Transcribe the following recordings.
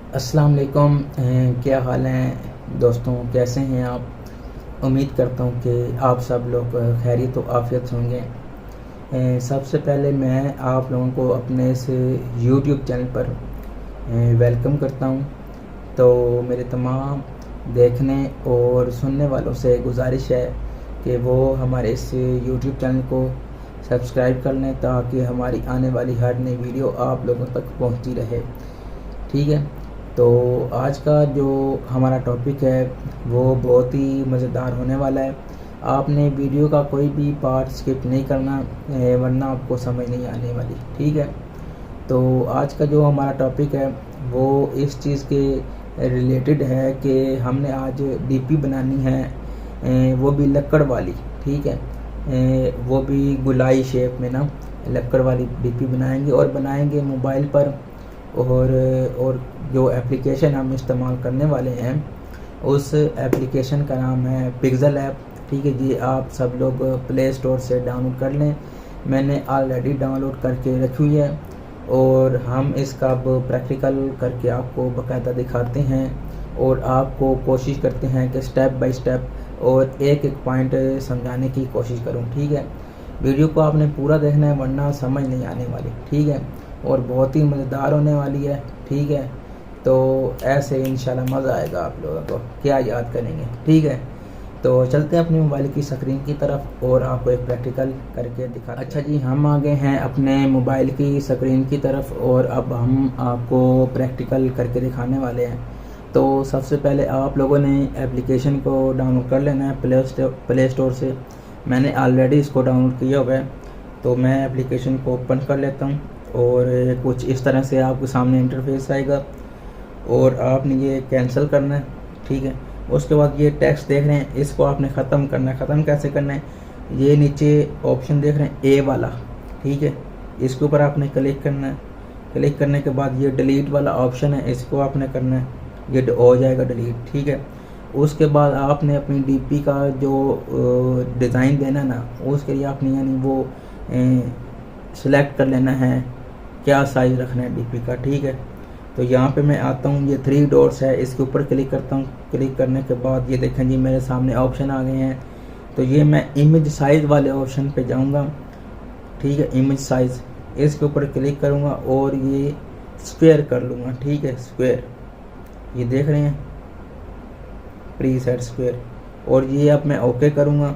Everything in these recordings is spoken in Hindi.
अस्सलाम वालेकुम। क्या हाल हैं दोस्तों, कैसे हैं आप। उम्मीद करता हूँ कि आप सब लोग खैरियत व आफियत होंगे। सबसे पहले मैं आप लोगों को अपने इस यूट्यूब चैनल पर वेलकम करता हूँ। तो मेरे तमाम देखने और सुनने वालों से गुजारिश है कि वो हमारे इस यूट्यूब चैनल को सब्सक्राइब कर लें ताकि हमारी आने वाली हर नई वीडियो आप लोगों तक पहुँचती रहे। ठीक है, तो आज का जो हमारा टॉपिक है वो बहुत ही मज़ेदार होने वाला है। आपने वीडियो का कोई भी पार्ट स्किप नहीं करना, वरना आपको समझ नहीं आने वाली। ठीक है, तो आज का जो हमारा टॉपिक है वो इस चीज़ के रिलेटेड है कि हमने आज डीपी बनानी है, वो भी लक्कड़ वाली। ठीक है, वो भी गुलाई शेप में ना, लक्कड़ वाली डीपी बनाएंगे और बनाएंगे मोबाइल पर। और जो एप्लीकेशन हम इस्तेमाल करने वाले हैं उस एप्लीकेशन का नाम है पिक्सल ऐप। ठीक है जी, आप सब लोग प्ले स्टोर से डाउनलोड कर लें। मैंने ऑलरेडी डाउनलोड करके रखी हुई है और हम इसका अब प्रैक्टिकल करके आपको बाकायदा दिखाते हैं और आपको कोशिश करते हैं कि स्टेप बाय स्टेप और एक एक पॉइंट समझाने की कोशिश करूं। ठीक है, वीडियो को आपने पूरा देखना है वरना समझ नहीं आने वाली। ठीक है, और बहुत ही मज़ेदार होने वाली है। ठीक है, तो ऐसे इंशाल्लाह मज़ा आएगा आप लोगों को, क्या याद करेंगे। ठीक है, तो चलते हैं अपनी मोबाइल की स्क्रीन की तरफ और आपको एक प्रैक्टिकल करके दिखा। अच्छा जी, हम आ गए हैं अपने मोबाइल की स्क्रीन की तरफ और अब हम आपको प्रैक्टिकल करके दिखाने वाले हैं। तो सबसे पहले आप लोगों ने एप्लीकेशन को डाउनलोड कर लेना है प्ले स्टोर से। मैंने ऑलरेडी इसको डाउनलोड किया हुआ है, तो मैं एप्लीकेशन को ओपन कर लेता हूँ और कुछ इस तरह से आपके सामने इंटरफेस आएगा और आपने ये कैंसिल करना है। ठीक है, उसके बाद ये टेक्स्ट देख रहे हैं, इसको आपने ख़त्म करना है। ख़त्म कैसे करना है, ये नीचे ऑप्शन देख रहे हैं ए वाला। ठीक है, इसके ऊपर आपने क्लिक करना है। क्लिक करने के बाद ये डिलीट वाला ऑप्शन है, इसको आपने करना है, ये हो जाएगा डिलीट। ठीक है, उसके बाद आपने अपनी डीपी का जो डिज़ाइन देना ना, उसके लिए आपने यानी वो सिलेक्ट कर लेना है क्या साइज़ रखना है डीपी का। ठीक है, तो यहाँ पे मैं आता हूँ, ये 3 डॉट्स है, इसके ऊपर क्लिक करता हूँ। क्लिक करने के बाद ये देखें जी मेरे सामने ऑप्शन आ गए हैं। तो ये मैं इमेज साइज़ वाले ऑप्शन पे जाऊँगा। ठीक है, इमेज साइज़, इसके ऊपर क्लिक करूँगा और ये स्क्वायर कर लूँगा। ठीक है, स्क्वायर, ये देख रहे हैं प्रीसेट स्क्वायर, और ये अब मैं ओके करूँगा।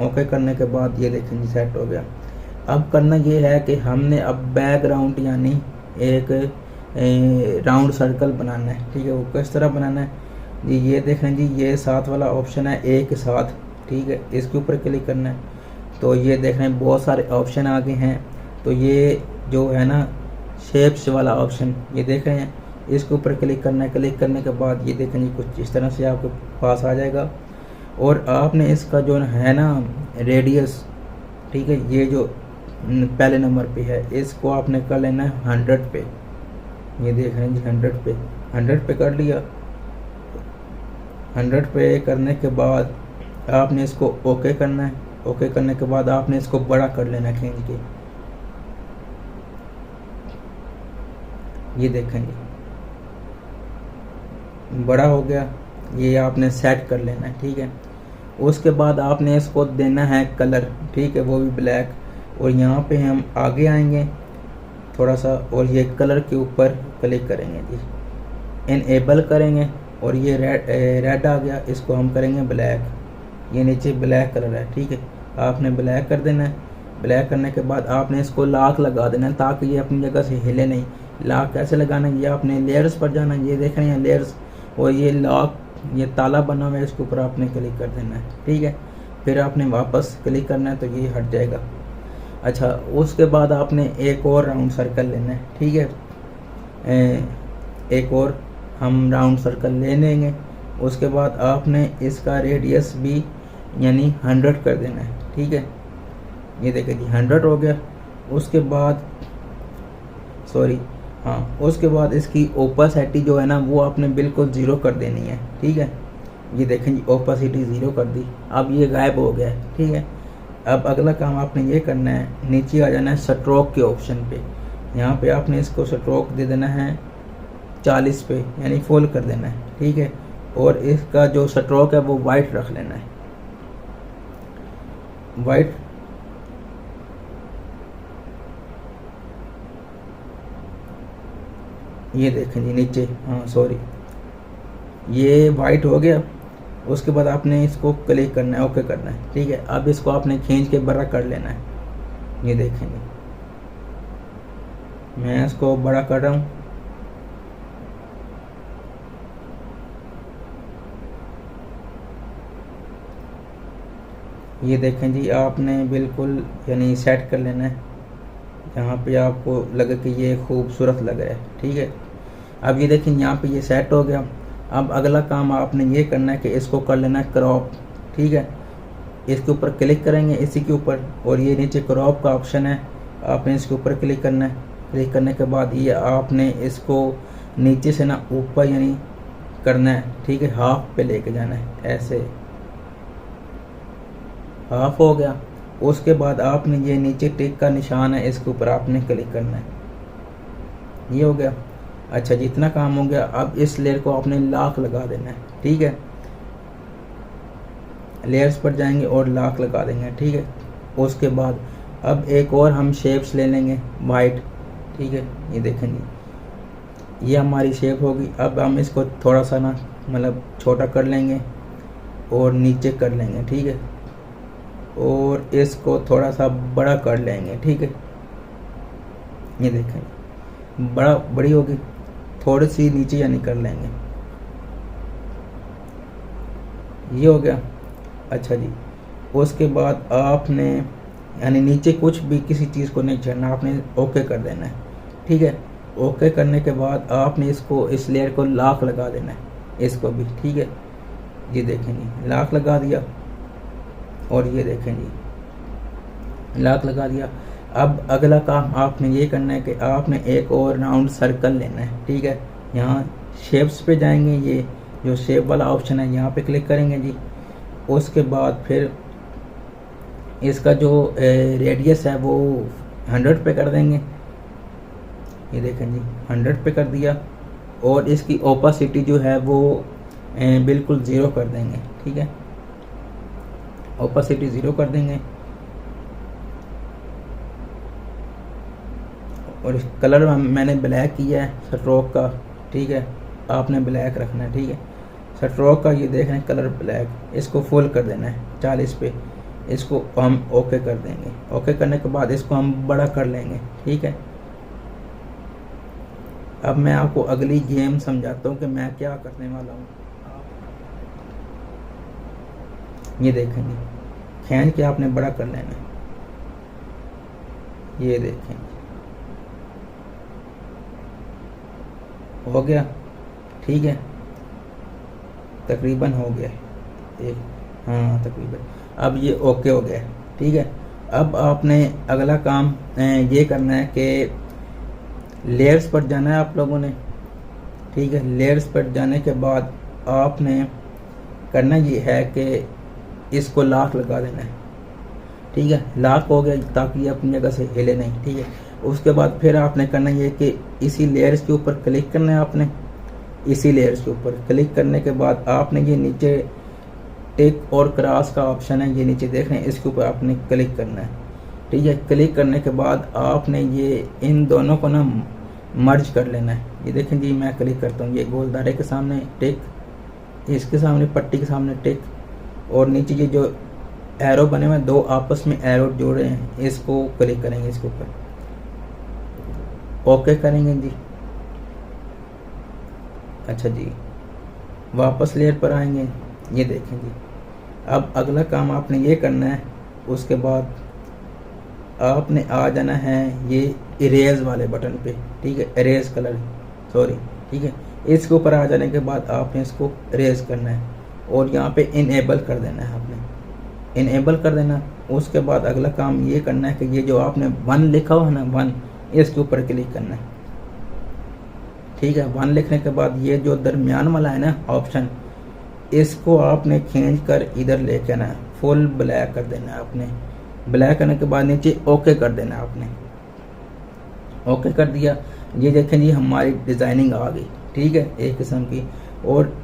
ओके करने के बाद ये देखें जी सेट हो गया। अब करना ये है कि हमने अब बैकग्राउंड यानी एक राउंड सर्कल बनाना है। ठीक है, वो किस तरह बनाना है जी, ये देख रहे हैं जी, ये साथ वाला ऑप्शन है एक के साथ। ठीक है, इसके ऊपर क्लिक करना है। तो ये देख रहे हैं बहुत सारे ऑप्शन आ गए हैं। तो ये जो है ना शेप्स वाला ऑप्शन, ये देख रहे हैं, इसके ऊपर क्लिक करना है। क्लिक करने के बाद ये देखें जी कुछ इस तरह से आपके पास आ जाएगा और आपने इसका जो है ना रेडियस, ठीक है, ये जो पहले नंबर पे है, इसको आपने कर लेना है 100 पे। ये देख रहे हैं जी 100 पे कर लिया। 100 पे करने के बाद आपने इसको ओके करना है। ओके करने के बाद आपने इसको बड़ा कर लेना है खींच के। ये देखेंगे बड़ा हो गया, ये आपने सेट कर लेना है। ठीक है, उसके बाद आपने इसको देना है कलर। ठीक है, वो भी ब्लैक। और यहाँ पे हम आगे आएंगे थोड़ा सा और ये कलर के ऊपर क्लिक करेंगे जी, इनेबल करेंगे और ये रेड आ गया, इसको हम करेंगे ब्लैक। ये नीचे ब्लैक कलर है। ठीक है, आपने ब्लैक कर देना है। ब्लैक करने के बाद आपने इसको लॉक लगा देना है ताकि ये अपनी जगह से हिले नहीं। लॉक कैसे लगाना है, ये आपने लेयर्स पर जाना है, ये देख रहे हैं लेयर्स, और ये लॉक, ये ताला बना हुआ है, इसके ऊपर आपने क्लिक कर देना है। ठीक है, फिर आपने वापस क्लिक करना है तो ये हट जाएगा। अच्छा, उसके बाद आपने एक और राउंड सर्कल लेना है। ठीक है, एक और हम राउंड सर्कल ले लेंगे। उसके बाद आपने इसका रेडियस भी यानी 100 कर देना है। ठीक है, ये देखिए जी 100 हो गया। उसके बाद उसके बाद इसकी ओपेसिटी जो है ना वो आपने बिल्कुल 0 कर देनी है। ठीक है, ये देखें जी ओपेसिटी 0 कर दी, अब ये गायब हो गया है। ठीक है, अब अगला काम आपने ये करना है, नीचे आ जाना है स्ट्रोक के ऑप्शन पे। यहाँ पे आपने इसको स्ट्रोक दे देना है 40 पे, यानी फुल कर देना है, ठीक है। और इसका जो स्ट्रोक है वो वाइट रख लेना है, वाइट। ये देखें जी नीचे, हाँ सॉरी, ये वाइट हो गया। उसके बाद आपने इसको क्लिक करना है, ओके करना है, ठीक है। अब इसको आपने खींच के बड़ा कर लेना है। ये देखेंगे मैं इसको बड़ा कर रहा हूँ। ये देखें जी, आपने बिल्कुल यानी सेट कर लेना है जहाँ पे आपको लगे कि ये खूबसूरत लग रहा है, ठीक है। अब ये देखें यहाँ पे ये सेट हो गया। अब अगला काम आपने ये करना है कि इसको कर लेना है क्रॉप, ठीक है। इसके ऊपर क्लिक करेंगे, इसी के ऊपर, और ये नीचे क्रॉप का ऑप्शन है, आपने इसके ऊपर क्लिक करना है। क्लिक करने के बाद ये आपने इसको नीचे से ना ऊपर यानी करना है, ठीक है। हाफ पे लेके जाना है, ऐसे हाफ हो गया। उसके बाद आपने ये नीचे टिक का निशान है, इसके ऊपर आपने क्लिक करना है। ये हो गया। अच्छा जी, इतना काम हो गया। अब इस लेयर को आपने लॉक लगा देना है, ठीक है। लेयर्स पर जाएंगे और लॉक लगा देंगे, ठीक है। उसके बाद अब एक और हम शेप्स ले लेंगे वाइट, ठीक है। ये देखेंगे ये हमारी शेप होगी। अब हम इसको थोड़ा सा ना मतलब छोटा कर लेंगे और नीचे कर लेंगे, ठीक है। और इसको थोड़ा सा बड़ा कर लेंगे, ठीक है। ये देखेंगे बड़ी होगी, थोड़ी सी नीचे यानी कर लेंगे। ये हो गया। अच्छा जी, उसके बाद आपने यानी नीचे कुछ भी किसी चीज़ को नहीं छेड़ना, आपने ओके कर देना है, ठीक है। ओके करने के बाद आपने इसको इस लेयर को लॉक लगा देना है, इसको भी, ठीक है। ये देखेंगे लॉक लगा दिया, और ये देखें जी लॉक लगा दिया। अब अगला काम आपने ये करना है कि आपने एक और राउंड सर्कल लेना है, ठीक है। यहाँ शेप्स पे जाएंगे, ये जो शेप वाला ऑप्शन है यहाँ पे क्लिक करेंगे जी। उसके बाद फिर इसका जो रेडियस है वो 100 पे कर देंगे। ये देखें जी 100 पे कर दिया। और इसकी ओपासिटी जो है वो बिल्कुल 0 कर देंगे, ठीक है। ओपासिटी 0 कर देंगे। और इस कलर मैंने ब्लैक किया है स्ट्रोक का, ठीक है। आपने ब्लैक रखना है, ठीक है। स्ट्रोक का ये देख रहे हैं कलर ब्लैक, इसको फुल कर देना है 40 पे। इसको हम ओके कर देंगे। ओके करने के बाद इसको हम बड़ा कर लेंगे, ठीक है। अब मैं आपको अगली गेम समझाता हूँ कि मैं क्या करने वाला हूँ। ये देखेंगे खींच के आपने बड़ा कर लेना है। ये देखेंगे हो गया, ठीक है। तकरीबन हो गया एक, हाँ तकरीबन। अब ये ओके हो गया, ठीक है। अब आपने अगला काम ये करना है कि लेयर्स पर जाना है आप लोगों ने, ठीक है। लेयर्स पर जाने के बाद आपने करना ये है कि इसको लॉक लगा देना है, ठीक है। लॉक हो गया ताकि ये अपनी जगह से हिले नहीं, ठीक है। उसके बाद फिर आपने करना ये कि इसी लेयर्स के ऊपर क्लिक करना है आपने। इसी लेयर्स के ऊपर क्लिक करने के बाद आपने ये नीचे टिक और क्रॉस का ऑप्शन है, ये नीचे देख रहे हैं, इसके ऊपर आपने क्लिक करना है, ठीक है। क्लिक करने के बाद आपने ये इन दोनों को ना मर्ज कर लेना है। ये देखें जी मैं क्लिक करता हूँ, ये गोलदारे के सामने टिक, इसके सामने पट्टी के सामने टिक, और नीचे ये जो एरो बने हुए दो आपस में एरो जोड़े हैं, इसको क्लिक करेंगे, इसके ऊपर ओके करेंगे जी। अच्छा जी, वापस लेयर पर आएंगे। ये देखें जी, अब अगला काम आपने ये करना है। उसके बाद आपने आ जाना है ये इरेज वाले बटन पे, ठीक है। इरेज कलर सॉरी, ठीक है। इसके ऊपर आ जाने के बाद आपने इसको इरेज करना है और यहाँ पे इनेबल कर देना है, आपने इनेबल कर देना। उसके बाद अगला काम ये करना है कि ये जो आपने 1 लिखा हुआ है ना 1, इसके ऊपर क्लिक करना है, ठीक है। 1 लिखने के बाद ये जो दरमियान वाला है ना ऑप्शन, इसको आपने खींच कर इधर लेके आना है, फुल ब्लैक कर देना है आपने। ब्लैक करने के बाद नीचे ओके कर देना है आपने। ओके कर दिया। ये देखें जी हमारी डिज़ाइनिंग आ गई, ठीक है, एक किस्म की। और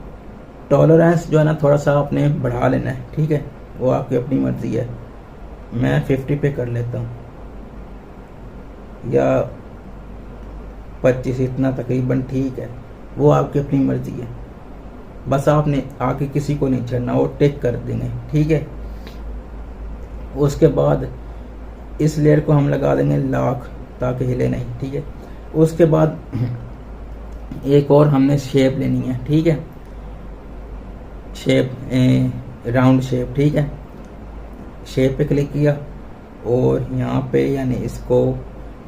टॉलरेंस जो है ना थोड़ा सा आपने बढ़ा लेना है, ठीक है, वो आपकी अपनी मर्ज़ी है। मैं 50 पे कर लेता हूँ या 25, इतना तकरीबन ठीक है, वो आपकी अपनी मर्ज़ी है। बस आपने आके किसी को नहीं छेड़ना, वो टिक कर देंगे, ठीक है। उसके बाद इस लेयर को हम लगा देंगे लॉक, ताकि हिले नहीं, ठीक है। उसके बाद एक और हमने शेप लेनी है, ठीक है, शेप राउंड शेप, ठीक है। शेप पे क्लिक किया और यहाँ पे यानी इसको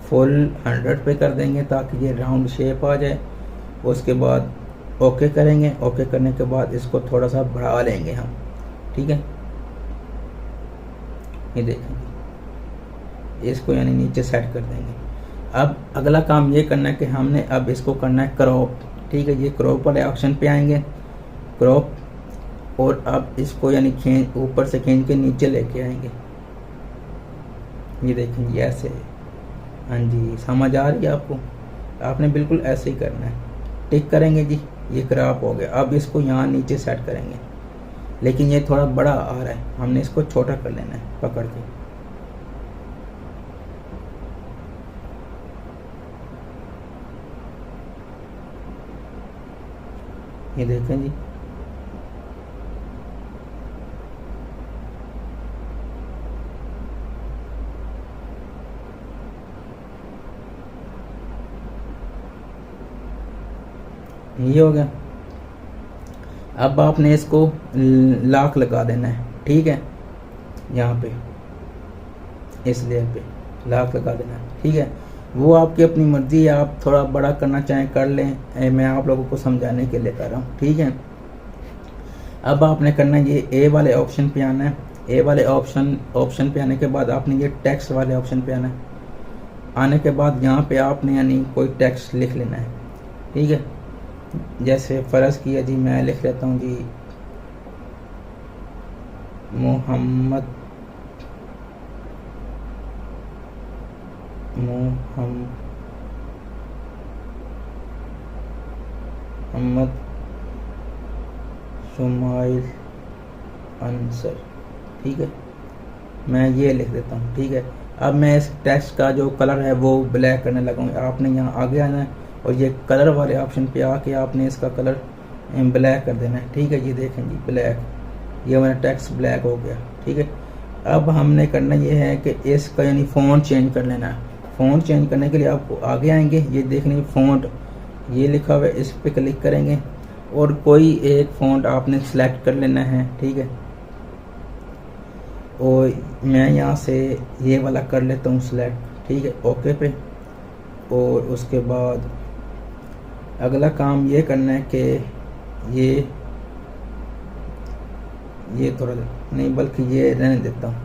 फुल 100 पे कर देंगे ताकि ये राउंड शेप आ जाए। उसके बाद ओके करेंगे, ओके करने के बाद इसको थोड़ा सा बढ़ा लेंगे हम, ठीक है। ये देखेंगे, इसको यानी नीचे सेट कर देंगे। अब अगला काम ये करना है कि हमने अब इसको करना है क्रॉप, ठीक है। ये क्रॉप वाले ऑप्शन पे आएंगे, क्रॉप, और अब इसको यानी खींच, ऊपर से खींच के नीचे लेके आएंगे। ये देखेंगे ऐसे, हाँ जी, समझ आ रही है आपको? आपने बिल्कुल ऐसे ही करना है। टिक करेंगे जी, ये क्रॉप हो गया। अब इसको यहाँ नीचे सेट करेंगे, लेकिन ये थोड़ा बड़ा आ रहा है, हमने इसको छोटा कर लेना है पकड़ के। ये देखें जी, ये हो गया। अब आपने इसको लॉक लगा देना है, ठीक है। यहाँ पे इस लेयर पे लॉक लगा देना है, ठीक है। वो आपकी अपनी मर्जी है, आप थोड़ा बड़ा करना चाहें कर लें, मैं आप लोगों को समझाने के लिए कर रहा हूँ, ठीक है। अब आपने करना है ये ए वाले ऑप्शन पे आना है। ए वाले ऑप्शन पे आने के बाद आपने ये टेक्स्ट वाले ऑप्शन पे आना है। आने के बाद यहाँ पे आपने यानी कोई टेक्स्ट लिख लेना है, ठीक है। जैसे फ़र्ज़ किया जी, मैं लिख लेता हूँ जी मोहम्मद शुमाइल अंसर, ठीक है। मैं ये लिख देता हूँ, ठीक है। अब मैं इस टेक्स्ट का जो कलर है वो ब्लैक करने लगूँगा। आपने यहाँ आगे आना है और ये कलर वाले ऑप्शन पे आके आपने इसका कलर ब्लैक कर देना है, ठीक है। ये देखें जी, ब्लैक, ये मेरा टेक्स्ट ब्लैक हो गया, ठीक है। अब हमने करना ये है कि इसका यानी फ़ॉन्ट चेंज कर लेना है। फ़ॉन्ट चेंज करने के लिए आपको आगे आएंगे, ये देखने फ़ॉन्ट ये लिखा हुआ है, इस पर क्लिक करेंगे और कोई एक फ़ॉन्ट आपने सेलेक्ट कर लेना है, ठीक है। और मैं यहाँ से ये वाला कर लेता हूँ सेलेक्ट, ठीक है, ओके पे। और उसके बाद अगला काम ये करना है कि ये थोड़ा नहीं बल्कि ये रहने देता हूँ,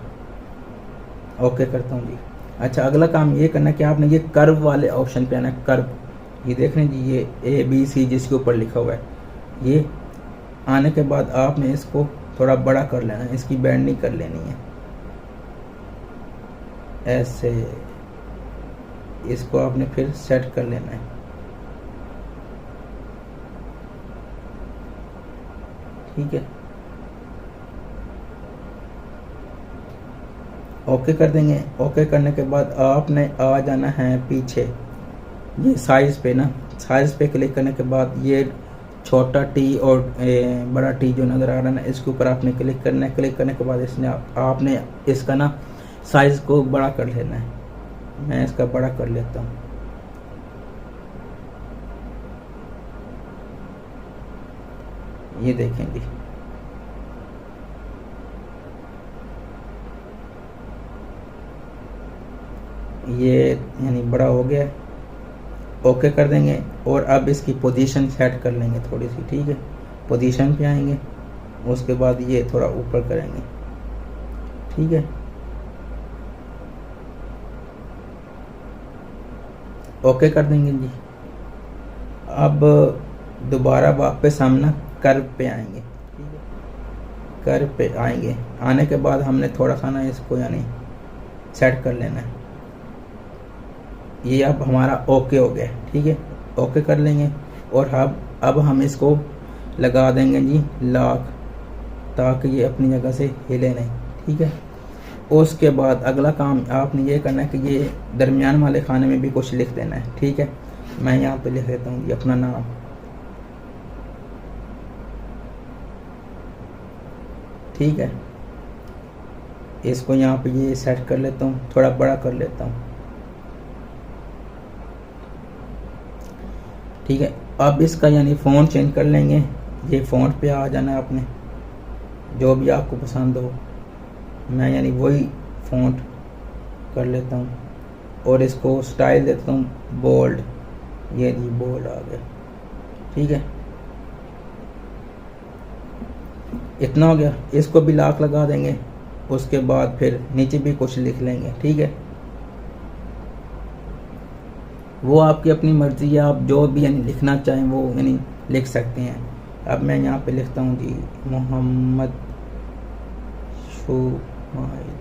ओके करता हूँ जी। अच्छा, अगला काम ये करना है कि आपने ये कर्व वाले ऑप्शन पे आना है, कर्व। ये देख रहे हैं जी, ये ABC जिसके ऊपर लिखा हुआ है, ये आने के बाद आपने इसको थोड़ा बड़ा कर लेना है, इसकी बैंडिंग कर लेनी है ऐसे। इसको आपने फिर सेट कर लेना है, ठीक है। ओके कर देंगे। ओके करने के बाद आपने आ जाना है पीछे, ये साइज़ पे ना, साइज़ पे क्लिक करने के बाद ये छोटा टी और बड़ा टी जो नज़र आ रहा है ना, इसके ऊपर आपने क्लिक करना है। क्लिक करने के बाद इसने आपने इसका ना साइज़ को बड़ा कर लेना है। मैं इसका बड़ा कर लेता हूँ, ये देखेंगे, ये यानी बड़ा हो गया। ओके कर देंगे और अब इसकी पोजीशन सेट कर लेंगे थोड़ी सी, ठीक है। पोजीशन पे आएंगे, उसके बाद ये थोड़ा ऊपर करेंगे, ठीक है। ओके कर देंगे जी। अब दोबारा वापस हम ना कर्व पे आएंगे, ठीक है। कर्व पे आएंगे, आने के बाद हमने थोड़ा सा ना इसको यानी सेट कर लेना है। ये अब हमारा ओके हो गया, ठीक है। ओके कर लेंगे और अब अब हम इसको लगा देंगे जी लॉक, ताकि ये अपनी जगह से हिले नहीं, ठीक है। उसके बाद अगला काम आपने ये करना है कि ये दरमियान वाले खाने में भी कुछ लिख देना है, ठीक है। मैं यहाँ पे लिख देता हूँ ये अपना नाम, ठीक है। इसको यहाँ पे ये सेट कर लेता हूँ, थोड़ा बड़ा कर लेता हूँ, ठीक है। अब इसका यानी फ़ॉन्ट चेंज कर लेंगे, ये फ़ॉन्ट पे आ जाना है आपने, जो भी आपको पसंद हो। मैं यानी वही फ़ॉन्ट कर लेता हूँ और इसको स्टाइल देता हूँ बोल्ड, ये जी बोल्ड आ गया, ठीक है। इतना हो गया, इसको भी लॉक लगा देंगे। उसके बाद फिर नीचे भी कुछ लिख लेंगे, ठीक है। वो आपकी अपनी मर्ज़ी है, आप जो भी यानी लिखना चाहें वो यानी लिख सकते हैं। अब मैं यहाँ पे लिखता हूँ जी मोहम्मद शुमाइल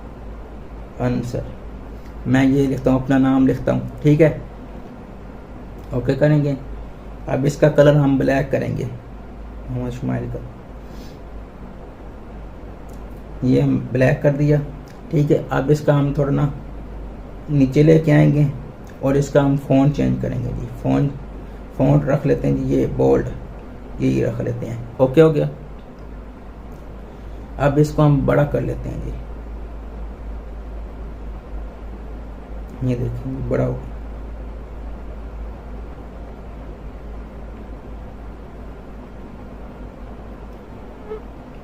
अंसर, मैं ये लिखता हूँ, अपना नाम लिखता हूँ, ठीक है। ओके करेंगे। अब इसका कलर हम ब्लैक करेंगे, मोहम्मद शुमाइल का, ये हम ब्लैक कर दिया, ठीक है। अब इसका हम थोड़ा ना नीचे लेके आएंगे और इसका हम फ़ॉन्ट चेंज करेंगे जी। फ़ॉन्ट रख लेते हैं जी, ये बोल्ड, यही रख लेते हैं। ओके हो गया। अब इसको हम बड़ा कर लेते हैं जी, ये देखिए बड़ा हो गया,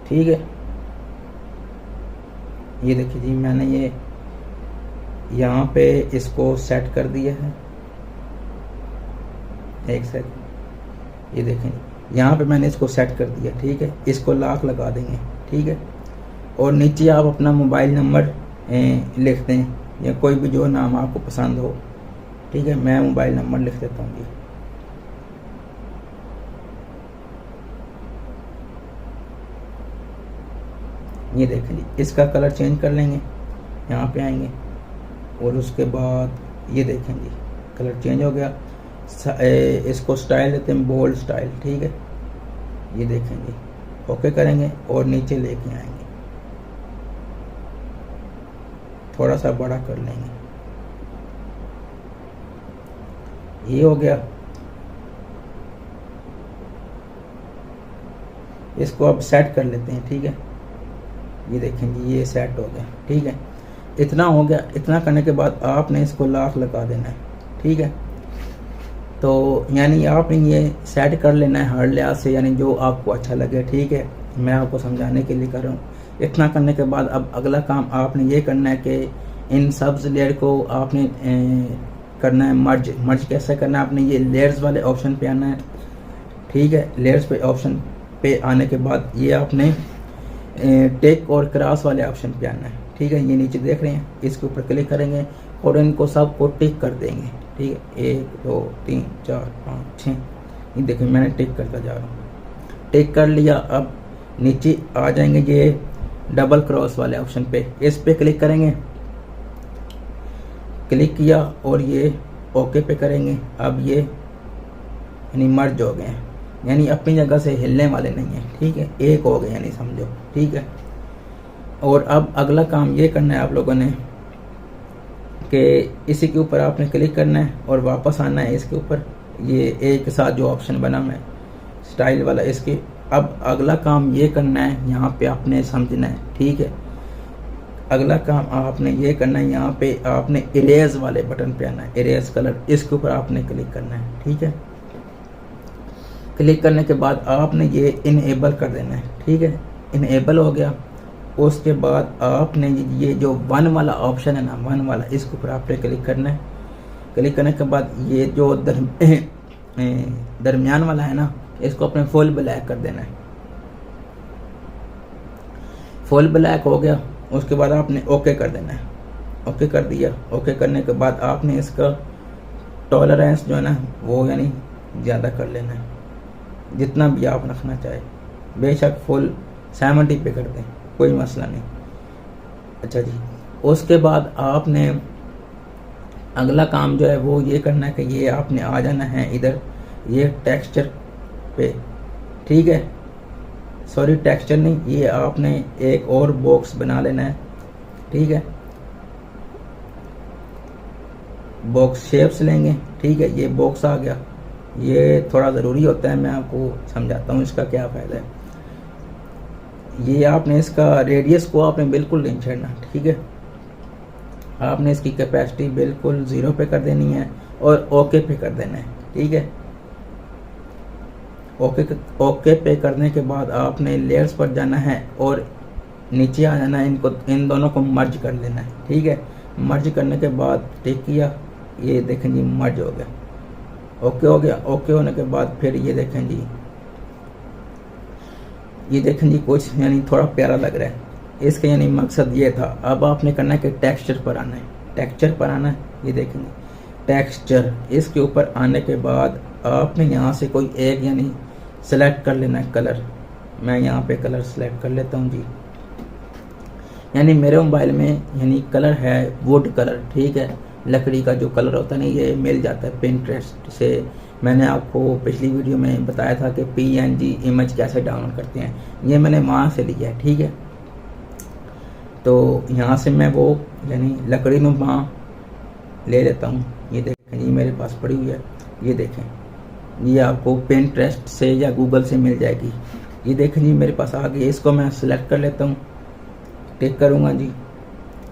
ठीक है। ये देखिए जी मैंने ये यहाँ पे इसको सेट कर दिया है, एक सेकंड, ये देखें यहाँ पे मैंने इसको सेट कर दिया, ठीक है। इसको लॉक लगा देंगे, ठीक है। और नीचे आप अपना मोबाइल नंबर लिख दें या कोई भी जो नाम आपको पसंद हो, ठीक है। मैं मोबाइल नंबर लिख देता हूँ जी, ये देखें जी। इसका कलर चेंज कर लेंगे, यहाँ पे आएंगे और उसके बाद ये देखें जी कलर चेंज हो गया। इसको स्टाइल देते हैं बोल्ड स्टाइल, ठीक है। ये देखें जी, ओके करेंगे और नीचे लेके आएंगे, थोड़ा सा बड़ा कर लेंगे, ये हो गया। इसको अब सेट कर लेते हैं, ठीक है। ये देखें जी ये सेट हो गया, ठीक है। इतना हो गया। इतना करने के बाद आपने इसको लॉक लगा देना है, ठीक है। तो यानी आपने ये सेट कर लेना है हर लिहाज से, यानी जो आपको अच्छा लगे, ठीक है। मैं आपको समझाने के लिए कर रहा हूँ। इतना करने के बाद अब अगला काम आपने ये करना है कि इन सब्ज लेयर को आपने करना है मर्ज कैसे करना है, आपने ये लेयर्स वाले ऑप्शन पे आना है, ठीक है। लेयर्स पे ऑप्शन पे आने के बाद ये आपने टेक और क्रॉस वाले ऑप्शन पे आना है, ठीक है। ये नीचे देख रहे हैं, इसके ऊपर क्लिक करेंगे और इनको सबको टिक कर देंगे, ठीक है। 1 2 3 4 5 6, ये देखिए मैंने टिक करता जा रहा हूँ। टिक कर लिया। अब नीचे आ जाएंगे ये डबल क्रॉस वाले ऑप्शन पे, इस पे क्लिक करेंगे, क्लिक किया और ये ओके पे करेंगे। अब ये यानी मर्ज हो गए हैं, यानी अपनी जगह से हिलने वाले नहीं है, ठीक है। एक हो गए यानी समझो, ठीक है। और अब अगला काम ये करना है आप लोगों ने कि इसी के ऊपर आपने क्लिक करना है और वापस आना है इसके ऊपर, ये एक साथ जो ऑप्शन बना हुआ है स्टाइल वाला, इसके अब अगला काम ये करना है, यहाँ पे आपने समझना है, ठीक है। अगला काम आपने ये करना है, यहाँ पे आपने इरेज वाले बटन पे आना है, इरेज कलर, इसके ऊपर आपने क्लिक करना है, ठीक है। क्लिक करने के बाद आपने ये इनेबल कर देना है, ठीक है। इनेबल हो गया। उसके बाद आपने ये जो वन वाला ऑप्शन है ना, वन वाला, इसके ऊपर आपने क्लिक करना है। क्लिक करने के बाद ये जो दरमियान वाला है ना, इसको अपने फुल ब्लैक कर देना है। फुल ब्लैक हो गया। उसके बाद आपने ओके कर देना है। ओके कर दिया। ओके करने के बाद आपने इसका टॉलरेंस जो है ना वो यानी ज़्यादा कर लेना है, जितना भी आप रखना चाहे। बेशक फुल 70 पे कर दें, कोई मसला नहीं। अच्छा जी, उसके बाद आपने अगला काम जो है वो ये करना है कि ये आपने आ जाना है इधर, ये टेक्सचर पे, ठीक है। सॉरी, टेक्सचर नहीं, ये आपने एक और बॉक्स बना लेना है, ठीक है। बॉक्स शेप्स लेंगे, ठीक है। ये बॉक्स आ गया, ये थोड़ा ज़रूरी होता है, मैं आपको समझाता हूँ इसका क्या फ़ायदा है। ये आपने इसका रेडियस को आपने बिल्कुल नहीं छेड़ना, ठीक है। आपने इसकी कैपेसिटी बिल्कुल 0 पे कर देनी है और ओके पे कर देना है, ठीक है। ओके पे करने के बाद आपने लेयर्स पर जाना है और नीचे आ जाना है, इनको इन दोनों को मर्ज कर लेना है, ठीक है। मर्ज करने के बाद टिक किया, ये देखें जी मर्ज हो गया, ओके हो गया। ओके होने के बाद फिर ये देखें जी, ये देखें जी कुछ यानी थोड़ा प्यारा लग रहा है। इसका यानी मकसद ये था। अब आपने करना है कि टेक्सचर पर आना है, टेक्सचर पर आना है, ये देखेंगे टेक्सचर। इसके ऊपर आने के बाद आपने यहाँ से कोई एक यानी सेलेक्ट कर लेना है कलर। मैं यहाँ पे कलर सेलेक्ट कर लेता हूँ जी। यानी मेरे मोबाइल में यानी कलर है वुड कलर, ठीक है। लकड़ी का जो कलर होता है ना, ये मिल जाता है पिंटरेस्ट से। मैंने आपको पिछली वीडियो में बताया था कि PNG इमेज कैसे डाउनलोड करते हैं, ये मैंने वहाँ से लिया है, ठीक है। तो यहाँ से मैं वो यानी लकड़ी नुमा ले लेता हूँ। ये देखें ये मेरे पास पड़ी हुई है, ये देखें, ये आपको पिंटरेस्ट से या गूगल से मिल जाएगी। ये देखें जी मेरे पास आ गई, इसको मैं सिलेक्ट कर लेता हूँ, टिक करूँगा जी।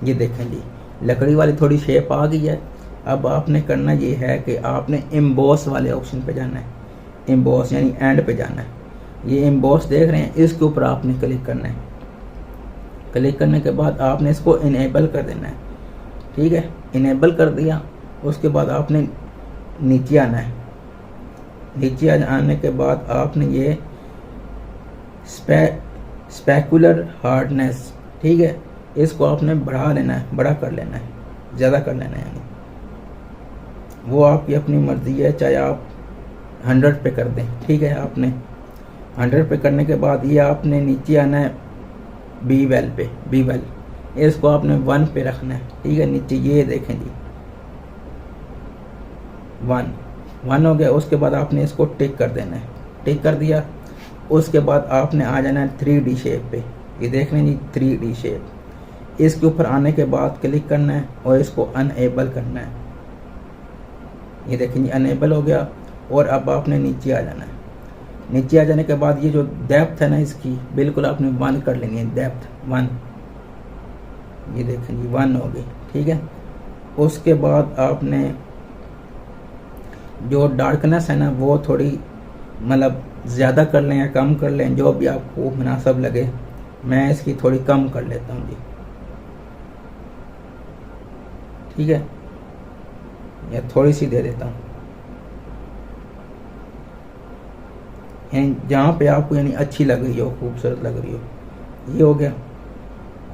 ये देखें जी लकड़ी वाली थोड़ी शेप आ गई है। अब आपने करना ये है कि आपने एम्बॉस वाले ऑप्शन पे जाना है, एम्बॉस यानी एंड पे जाना है। ये एम्बॉस देख रहे हैं, इसके ऊपर आपने क्लिक करना है। क्लिक करने के बाद आपने इसको इनेबल कर देना है, ठीक है। इनेबल कर दिया, उसके बाद आपने नीचे आना है। नीचे आने के बाद आपने ये स्पेकुलर हार्डनेस, ठीक है, इसको आपने बढ़ा लेना है, बड़ा कर लेना है, ज़्यादा कर लेना है। यानी वो आपकी अपनी मर्ज़ी है, चाहे आप 100 पे कर दें, ठीक है। आपने 100 पे करने के बाद ये आपने नीचे आना है बीवेल पे, बीवेल, इसको आपने 1 पे रखना है, ठीक है। नीचे ये देखें जी 1 हो गया। उसके बाद आपने इसको टिक कर देना है, टिक कर दिया। उसके बाद आपने आ जाना है 3D शेप पे, ये देख लें जी 3D शेप। इसके ऊपर आने के बाद क्लिक करना है और इसको अनएबल करना है। ये देखें जी अनएबल हो गया। और अब आपने नीचे आ जाना है। नीचे आ जाने के बाद ये जो डेप्थ है ना इसकी बिल्कुल आपने 1 कर लेनी है, डेप्थ 1। ये देखें जी 1 हो गई, ठीक है। उसके बाद आपने जो डार्कनेस है ना वो थोड़ी मतलब ज़्यादा कर लें या कम कर लें, जो भी आपको मुनासिब लगे। मैं इसकी थोड़ी कम कर लेता हूँ जी, ठीक है, या थोड़ी सी दे देता हूँ जहाँ पे आपको यानी अच्छी लग रही हो, खूबसूरत लग रही हो। ये हो गया।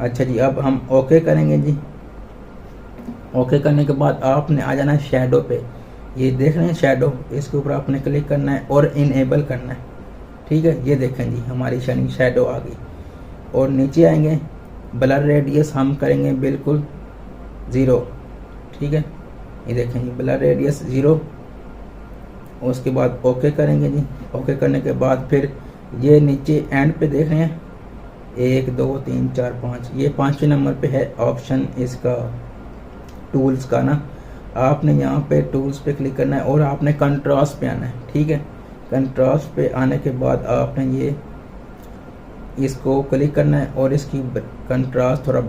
अच्छा जी, अब हम ओके करेंगे जी। ओके करने के बाद आपने आ जाना है शैडो पे। ये देख रहे हैं शैडो, इसके ऊपर आपने क्लिक करना है और इनेबल करना है, ठीक है। ये देखें जी हमारी शैडो आ गई। और नीचे आएंगे, ब्लर रेडियस हम करेंगे बिल्कुल 0, ठीक है। ये देखें जी ब्लर रेडियस 0। उसके बाद ओके करेंगे जी। ओके करने के बाद फिर ये नीचे एंड पे देख रहे हैं 1 2 3 4 5, ये 5वें नंबर पे है ऑप्शन इसका टूल्स का ना। आपने यहाँ पे टूल्स पे क्लिक करना है और आपने कंट्रास्ट पे आना है, ठीक है। कंट्रास्ट पे आने के बाद आपने ये इसको क्लिक करना है और इसकी कंट्रास्ट थोड़ा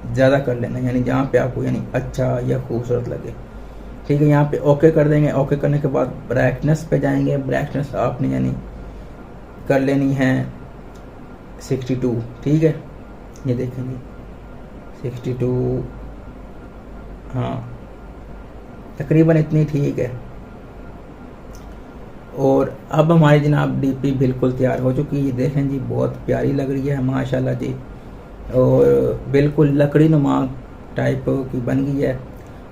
ज़्यादा कर लेना है, यानी जहाँ पे आपको यानी अच्छा या खूबसूरत लगे, ठीक है। यहाँ पे ओके कर देंगे। ओके करने के बाद ब्राइटनेस पे जाएंगे। ब्राइटनेस आपने यानी कर लेनी है 62, ठीक है। ये देखेंगे 62, हाँ तकरीबन इतनी ठीक है। और अब हमारी जनाब डीपी बिल्कुल तैयार हो चुकी है। ये देखें जी बहुत प्यारी लग रही है माशाल्लाह जी, और बिल्कुल लकड़ी नुमा टाइप की बन गई है।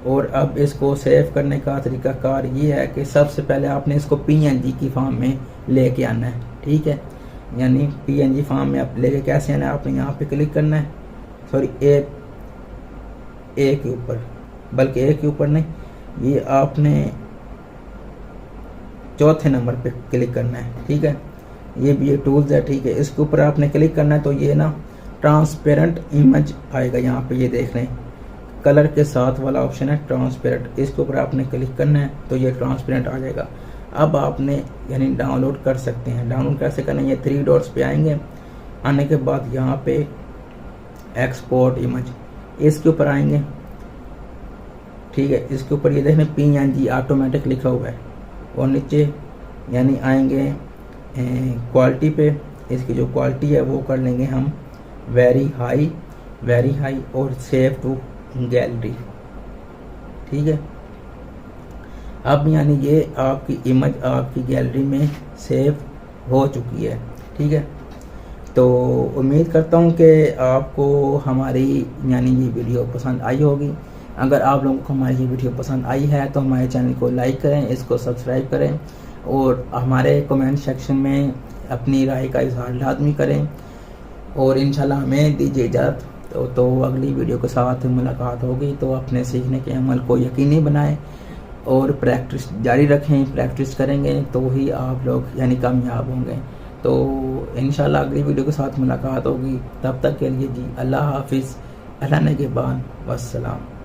और अब इसको सेव करने का तरीकाकार ये है कि सबसे पहले आपने इसको PNG की फॉर्म में लेके आना है, ठीक है। यानी PNG फॉर्म में आप लेके कैसे आना है, आपने यहाँ पे क्लिक करना है, सॉरी ए के ऊपर, बल्कि ए के ऊपर नहीं, ये आपने चौथे नंबर पे क्लिक करना है। ठीक है, ये भी ये टूल्स है। ठीक है, इसके ऊपर आपने क्लिक करना है तो ये ना ट्रांसपेरेंट इमेज आएगा। यहाँ पे ये देख लें, कलर के साथ वाला ऑप्शन है ट्रांसपेरेंट, इसके ऊपर आपने क्लिक करना है तो ये ट्रांसपेरेंट आ जाएगा। अब आपने यानी डाउनलोड कर सकते हैं। डाउनलोड कैसे करना है, ये 3 डॉट्स पे आएंगे, आने के बाद यहाँ पे एक्सपोर्ट इमेज, इसके ऊपर आएंगे। ठीक है, इसके ऊपर ये देखें PNG ऑटोमेटिक लिखा हुआ है, और नीचे यानी आएंगे क्वालिटी पे, इसकी जो क्वालिटी है वो कर लेंगे हम वेरी हाई और सेव टू गैलरी। ठीक है, अब यानी ये आपकी इमेज आपकी गैलरी में सेव हो चुकी है। ठीक है, तो उम्मीद करता हूँ कि आपको हमारी यानी ये वीडियो पसंद आई होगी। अगर आप लोगों को हमारी ये वीडियो पसंद आई है तो हमारे चैनल को लाइक करें, इसको सब्सक्राइब करें, और हमारे कमेंट सेक्शन में अपनी राय का इजहार लाजमी करें, और इंशाल्लाह हमें दीजिए इजाज़त। तो अगली वीडियो के साथ मुलाकात होगी। तो अपने सीखने के अमल को यकीनी बनाएं और प्रैक्टिस जारी रखें। प्रैक्टिस करेंगे तो ही आप लोग यानी कामयाब होंगे। तो इंशाल्लाह अगली वीडियो के साथ मुलाकात होगी। तब तक के लिए जी अल्लाह हाफिज़, अल्लाह निगहबान, वस्सलाम।